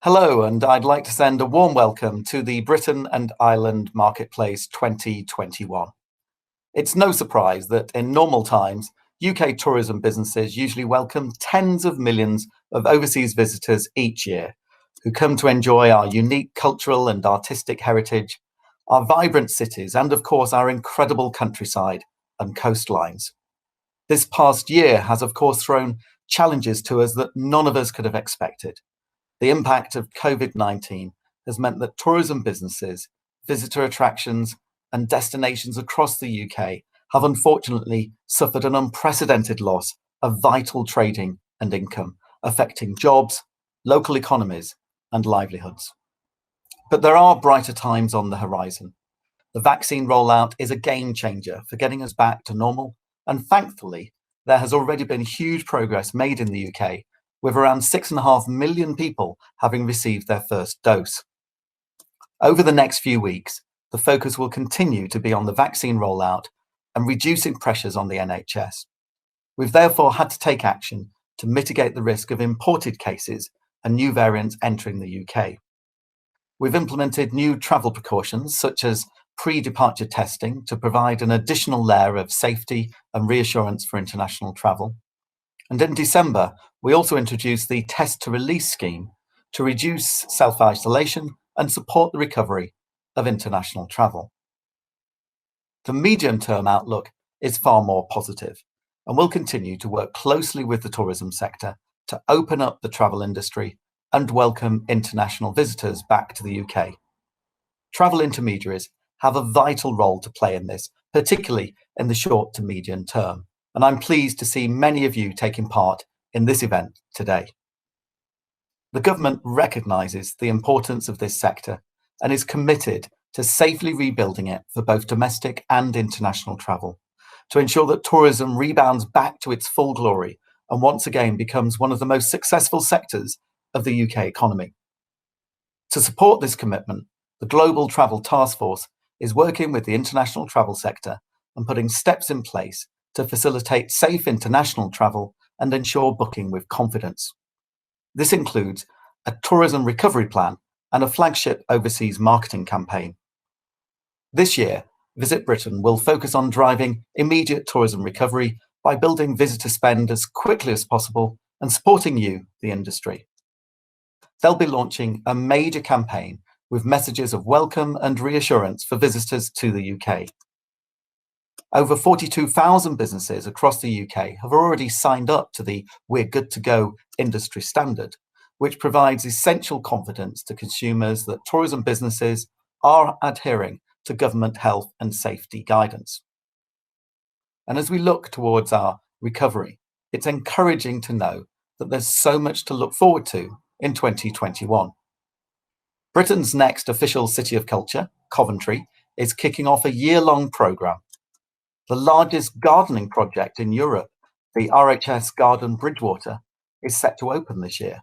Hello, and I'd like to send a warm welcome to the Britain and Ireland Marketplace 2021. It's no surprise that in normal times, UK tourism businesses usually welcome tens of millions of overseas visitors each year who come to enjoy our unique cultural and artistic heritage, our vibrant cities, and of course, our incredible countryside and coastlines. This past year has, of course, thrown challenges to us that none of us could have expected. The impact of COVID-19 has meant that tourism businesses, visitor attractions, and destinations across the UK have unfortunately suffered an unprecedented loss of vital trading and income, affecting jobs, local economies, and livelihoods. But there are brighter times on the horizon. The vaccine rollout is a game changer for getting us back to normal, and thankfully, there has already been huge progress made in the UK, with around 6.5 million people having received their first dose. Over the next few weeks, the focus will continue to be on the vaccine rollout and reducing pressures on the NHS. We've therefore had to take action to mitigate the risk of imported cases and new variants entering the UK. We've implemented new travel precautions such as pre-departure testing to provide an additional layer of safety and reassurance for international travel. And in December, we also introduced the Test to Release scheme to reduce self-isolation and support the recovery of international travel. The medium-term outlook is far more positive, and we'll continue to work closely with the tourism sector to open up the travel industry and welcome international visitors back to the UK. Travel intermediaries have a vital role to play in this, particularly in the short to medium term. And I'm pleased to see many of you taking part in this event today. The government recognises the importance of this sector and is committed to safely rebuilding it for both domestic and international travel, to ensure that tourism rebounds back to its full glory and once again becomes one of the most successful sectors of the UK economy. To support this commitment, the Global Travel Task Force is working with the international travel sector and putting steps in place to facilitate safe international travel and ensure booking with confidence. This includes a tourism recovery plan and a flagship overseas marketing campaign. This year, Visit Britain will focus on driving immediate tourism recovery by building visitor spend as quickly as possible and supporting you, the industry. They'll be launching a major campaign with messages of welcome and reassurance for visitors to the UK. Over 42,000 businesses across the UK have already signed up to the We're Good to Go industry standard, which provides essential confidence to consumers that tourism businesses are adhering to government health and safety guidance. And as we look towards our recovery, it's encouraging to know that there's so much to look forward to in 2021. Britain's next official City of Culture, Coventry, is kicking off a year-long programme. The largest gardening project in Europe, the RHS Garden Bridgewater, is set to open this year.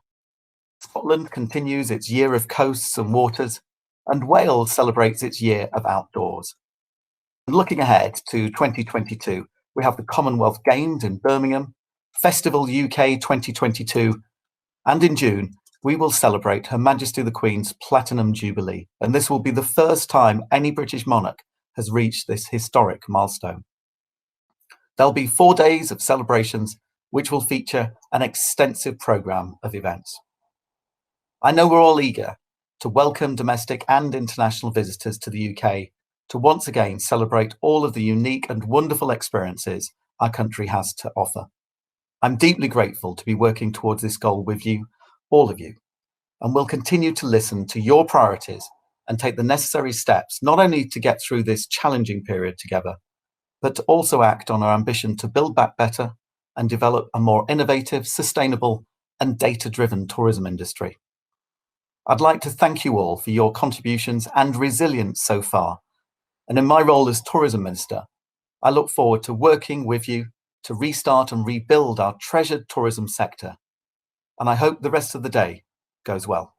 Scotland continues its year of coasts and waters, and Wales celebrates its year of outdoors. And looking ahead to 2022, we have the Commonwealth Games in Birmingham, Festival UK 2022, and in June, we will celebrate Her Majesty the Queen's Platinum Jubilee, and this will be the first time any British monarch has reached this historic milestone. There'll be 4 days of celebrations, which will feature an extensive programme of events. I know we're all eager to welcome domestic and international visitors to the UK to once again celebrate all of the unique and wonderful experiences our country has to offer. I'm deeply grateful to be working towards this goal with you, all of you, and we'll continue to listen to your priorities and take the necessary steps, not only to get through this challenging period together, but to also act on our ambition to build back better and develop a more innovative, sustainable, and data-driven tourism industry. I'd like to thank you all for your contributions and resilience so far. And in my role as Tourism Minister, I look forward to working with you to restart and rebuild our treasured tourism sector. And I hope the rest of the day goes well.